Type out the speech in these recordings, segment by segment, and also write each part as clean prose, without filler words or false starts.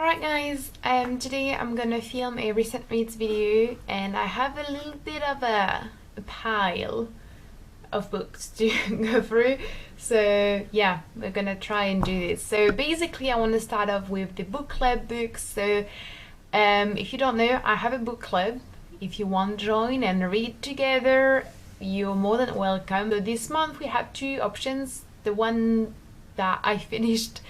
Alright guys, today I'm gonna film a recent reads video and I have a little bit of a pile of books to go through, so yeah, we're gonna try and do this. So basically I want to start off with the book club books. So if you don't know, I have a book club. If you want to join and read together, you're more than welcome. So this month we had two options. The one that I finished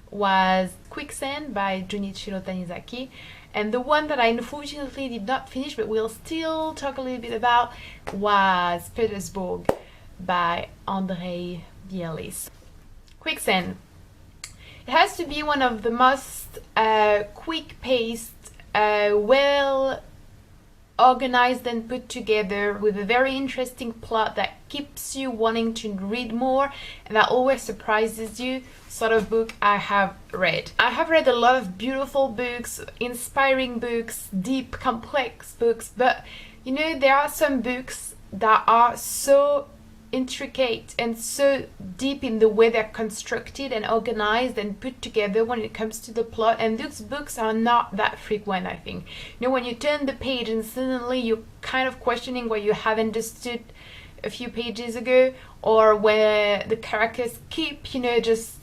was Quicksand by Tanizaki, and the one that I unfortunately did not finish but we'll still talk a little bit about was Petersburg by Andrei Bielis. Quicksand. It has to be one of the most quick-paced, well organized and put together, with a very interesting plot that keeps you wanting to read more and that always surprises you sort of book I have read. I have read a lot of beautiful books, inspiring books, deep, complex books, but you know, there are some books that are so intricate and so deep in the way they're constructed and organized and put together when it comes to the plot, and those books are not that frequent, I think. You know, when you turn the page and suddenly you're kind of questioning what you have understood a few pages ago, or where the characters keep, you know, just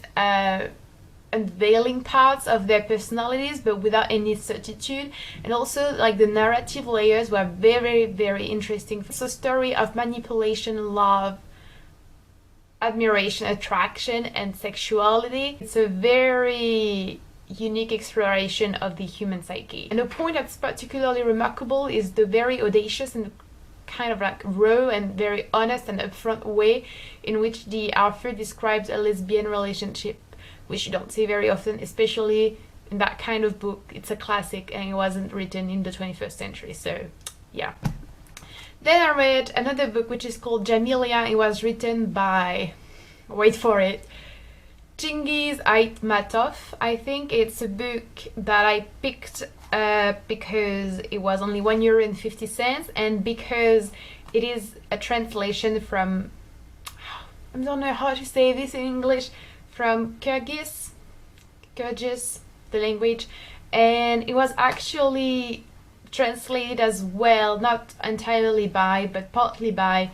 unveiling parts of their personalities but without any certitude, and also like the narrative layers were very, very interesting. It's a story of manipulation, love, admiration, attraction and sexuality. It's a very unique exploration of the human psyche, and the point that's particularly remarkable is the very audacious and kind of like raw and very honest and upfront way in which the author describes a lesbian relationship, which you don't see very often, especially in that kind of book. It's a classic and it wasn't written in the 21st century, so yeah. Then I read another book which is called Djamilia. It was written by, wait for it, Aitmatov. I think it's a book that I picked because it was only €1.50 and because it is a translation from, I don't know how to say this in English, from Kyrgyz, the language, and it was actually translated as well, not entirely by, but partly by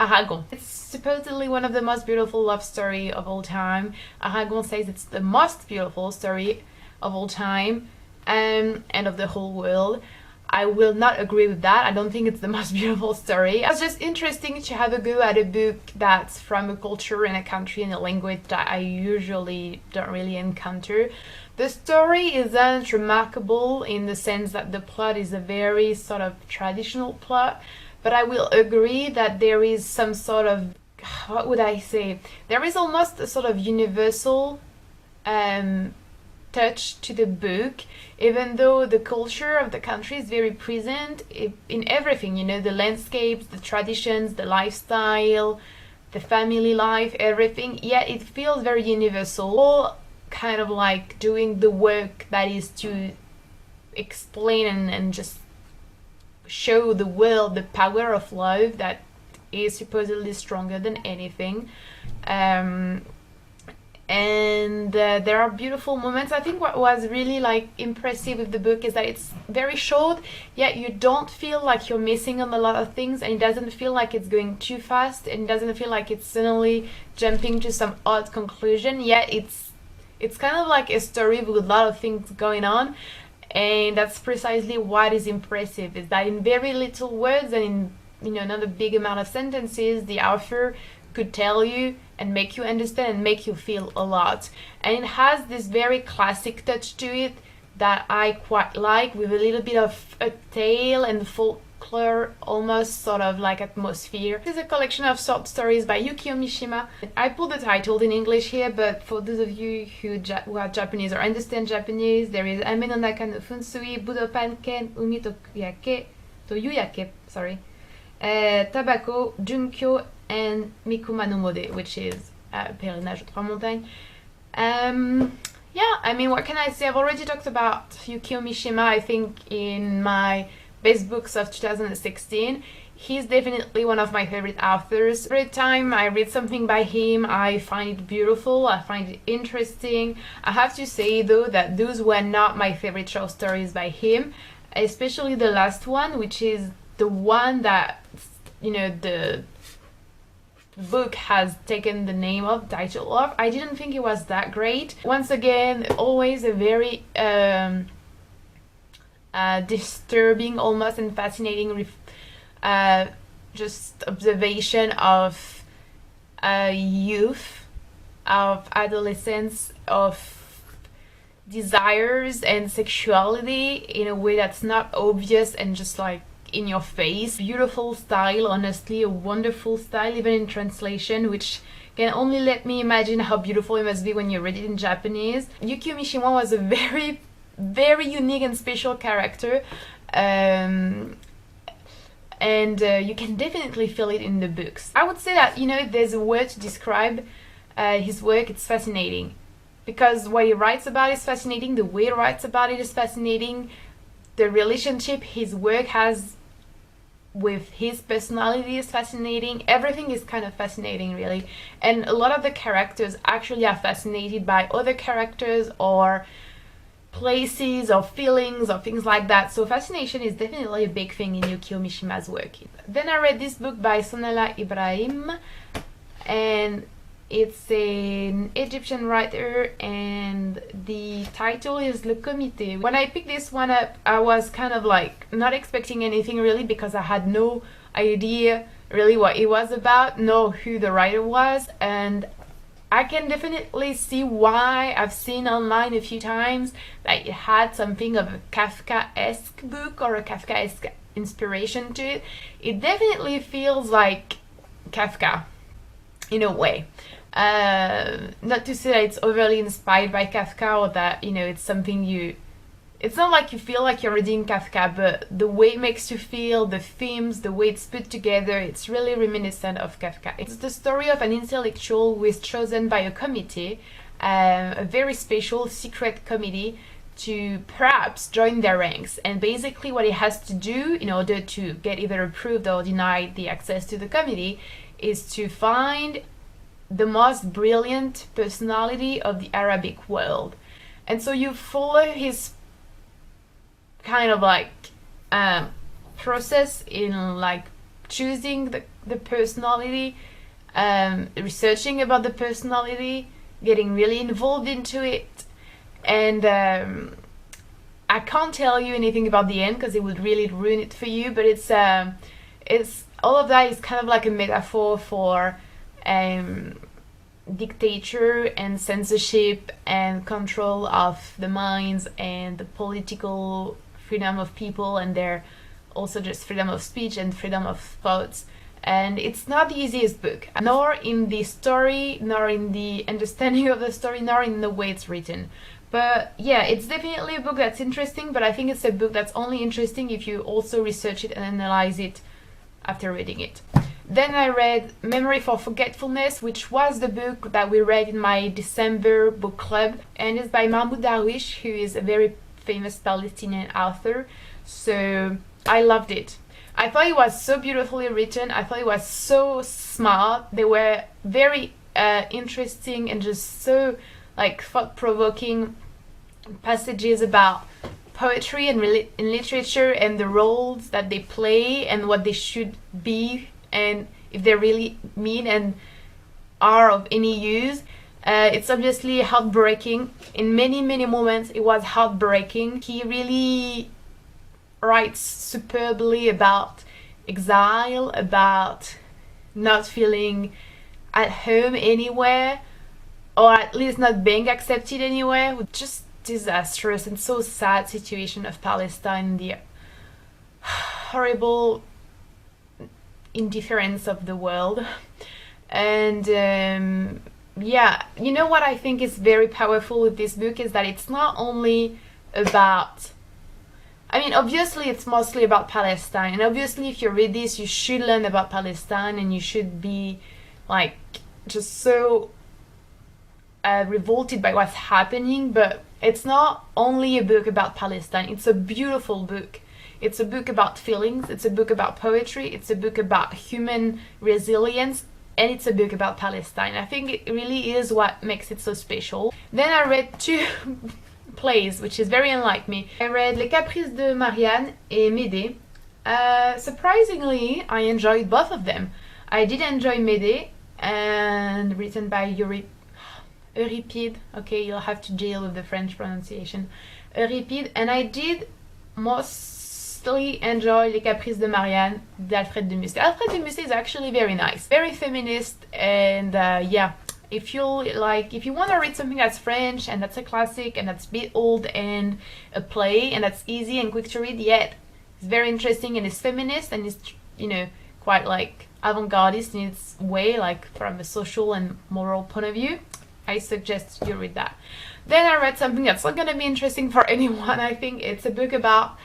Aragon. It's supposedly one of the most beautiful love story of all time. Aragon says it's the most beautiful story of all time and of the whole world. I will not agree with that. I don't think it's the most beautiful story. It's just interesting to have a go at a book that's from a culture and a country and a language that I usually don't really encounter. The story isn't remarkable in the sense that the plot is a very sort of traditional plot, but I will agree that there is some sort of, what would I say? There is almost a sort of universal touch to the book, even though the culture of the country is very present in everything, you know, the landscapes, the traditions, the lifestyle, the family life, everything, yet it feels very universal. All kind of like doing the work that is to explain and just show the world the power of love that is supposedly stronger than anything. And there are beautiful moments. I think what was really like impressive with the book is that it's very short, yet you don't feel like you're missing on a lot of things, and it doesn't feel like it's going too fast, and it doesn't feel like it's suddenly jumping to some odd conclusion, yet it's kind of like a story with a lot of things going on. And that's precisely what is impressive, is that in very little words and in, you know, not a big amount of sentences, the author could tell you and make you understand and make you feel a lot. And it has this very classic touch to it that I quite like, with a little bit of a tale and folklore, almost sort of like atmosphere. This is a collection of short stories by Yukio Mishima. I pulled the title in English here, but for those of you who are Japanese or understand Japanese, there is Ame no naka no funsui, Budopan ken umi to yuyake, Tabako, Junkyo, and Mikuma no Mode, which is pélerinage, trois montagnes. Yeah, I mean, what can I say? I've already talked about Yukio Mishima, I think, in my best books of 2016. he's definitely one of my favorite authors. Every time I read something by him, I find it beautiful, I find it interesting. I have to say though that those were not my favorite short stories by him, especially the last one, which is the one that, you know, the book has taken the name of, title of. I didn't think it was that great. Once again, always a very disturbing almost and fascinating just observation of youth, of adolescence, of desires and sexuality in a way that's not obvious and just like in your face. Beautiful style, honestly, a wonderful style, even in translation, which can only let me imagine how beautiful it must be when you read it in Japanese. Yukio Mishima was a very, very unique and special character, and you can definitely feel it in the books. I would say that, you know, if there's a word to describe his work, it's fascinating, because what he writes about is fascinating, the way he writes about it is fascinating, the relationship his work has with his personality is fascinating. Everything is kind of fascinating, really. And a lot of the characters actually are fascinated by other characters or places or feelings or things like that. So fascination is definitely a big thing in Yukio Mishima's work. Then I read this book by Sonallah Ibrahim, and it's an Egyptian writer, and the title is Le Comité. When I picked this one up, I was kind of like not expecting anything really, because I had no idea really what it was about, nor who the writer was, and I can definitely see why. I've seen online a few times that it had something of a Kafka-esque book or a Kafka-esque inspiration to it. It definitely feels like Kafka in a way. Not to say that it's overly inspired by Kafka or that, you know, it's something it's not like you feel like you're reading Kafka, but the way it makes you feel, the themes, the way it's put together, it's really reminiscent of Kafka. It's the story of an intellectual who is chosen by a committee, a very special secret committee, to perhaps join their ranks. And basically what he has to do in order to get either approved or denied the access to the committee is to find the most brilliant personality of the Arabic world. And so you follow his kind of like process in like choosing the personality, researching about the personality, getting really involved into it, and I can't tell you anything about the end because it would really ruin it for you, but it's all of that is kind of like a metaphor for dictator and censorship and control of the minds and the political freedom of people, and their also just freedom of speech and freedom of thoughts. And it's not the easiest book, nor in the story, nor in the understanding of the story, nor in the way it's written. But yeah, it's definitely a book that's interesting, but I think it's a book that's only interesting if you also research it and analyze it after reading it. Then I read Memory for Forgetfulness, which was the book that we read in my December book club, and it's by Mahmoud Darwish, who is a very famous Palestinian author. So I loved it. I thought it was so beautifully written. I thought it was so smart. They were very interesting and just so like thought-provoking passages about poetry and in literature and the roles that they play and what they should be and if they really mean and are of any use. It's obviously heartbreaking. In many moments it was heartbreaking. He really writes superbly about exile, about not feeling at home anywhere, or at least not being accepted anywhere, with just disastrous and so sad situation of Palestine, the horrible indifference of the world. And yeah, you know what I think is very powerful with this book is that it's not only about, I mean, obviously it's mostly about Palestine, and obviously if you read this you should learn about Palestine and you should be like just so revolted by what's happening, but it's not only a book about Palestine. It's a beautiful book. It's a book about feelings, it's a book about poetry, it's a book about human resilience, and it's a book about Palestine. I think it really is what makes it so special. Then I read two plays, which is very unlike me. I read Les Caprices de Marianne et Médée. Surprisingly, I enjoyed both of them. I did enjoy Médée, and written by Euripides. Okay, you'll have to deal with the French pronunciation. Euripides, and I did mostly enjoy Les Caprices de Marianne d'Alfred de Musset. Alfred de Musset is actually very nice, very feminist, and yeah, if you want to read something that's French and that's a classic and that's a bit old and a play and that's easy and quick to read, yet it's very interesting and it's feminist and it's, you know, quite like avant-gardist in its way, like from a social and moral point of view, I suggest you read that. Then I read something that's not going to be interesting for anyone. I think it's a book about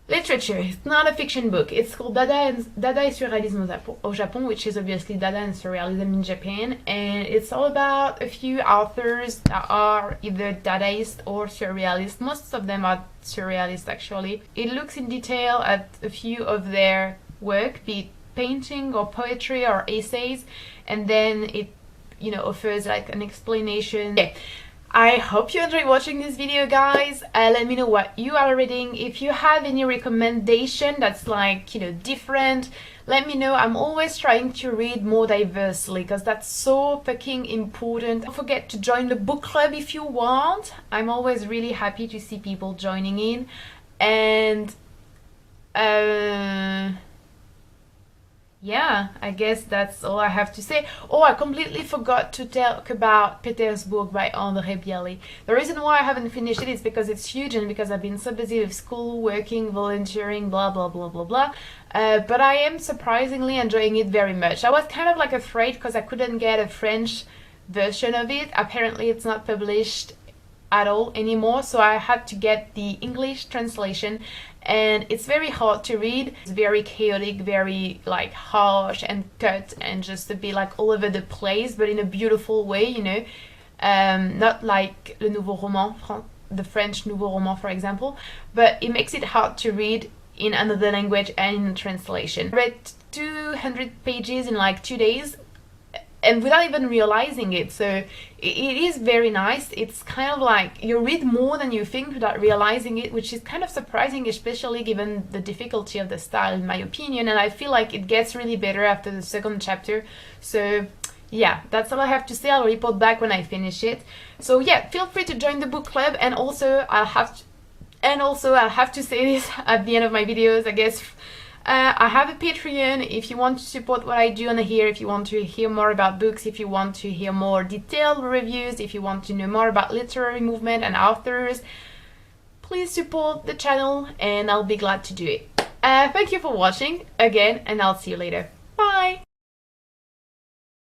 literature. It's not a fiction book. It's called Dada et surréalisme au Japon, which is obviously Dada and surrealism in Japan, and it's all about a few authors that are either Dadaist or surrealist. Most of them are surrealist, actually. It looks in detail at a few of their work, be it painting or poetry or essays, and then it, you know, offers like an explanation. Okay. I hope you enjoyed watching this video, guys. Let me know what you are reading. If you have any recommendation that's like, you know, different, let me know. I'm always trying to read more diversely because that's so fucking important. Don't forget to join the book club if you want. I'm always really happy to see people joining in. And yeah, I guess that's all I have to say. Oh, I completely forgot to talk about Petersburg by André Bialy. The reason why I haven't finished it is because it's huge and because I've been so busy with school, working, volunteering, blah blah blah blah blah. But I am surprisingly enjoying it very much. I was kind of like afraid because I couldn't get a French version of it. Apparently it's not published at all anymore, so I had to get the English translation, and it's very hard to read. It's very chaotic, very like harsh and cut and just a bit like all over the place, but in a beautiful way, you know, not like Le Nouveau Roman, the French Nouveau Roman, for example, but it makes it hard to read in another language and in translation. I read 200 pages in like 2 days, and without even realizing it, so it is very nice. It's kind of like you read more than you think without realizing it, which is kind of surprising, especially given the difficulty of the style, in my opinion, and I feel like it gets really better after the second chapter. So yeah, that's all I have to say. I'll report back when I finish it. So yeah, feel free to join the book club, and also I'll have to say this at the end of my videos, I guess. I have a Patreon if you want to support what I do on here, if you want to hear more about books, if you want to hear more detailed reviews, if you want to know more about literary movement and authors. Please support the channel and I'll be glad to do it. Thank you for watching again, and I'll see you later. Bye!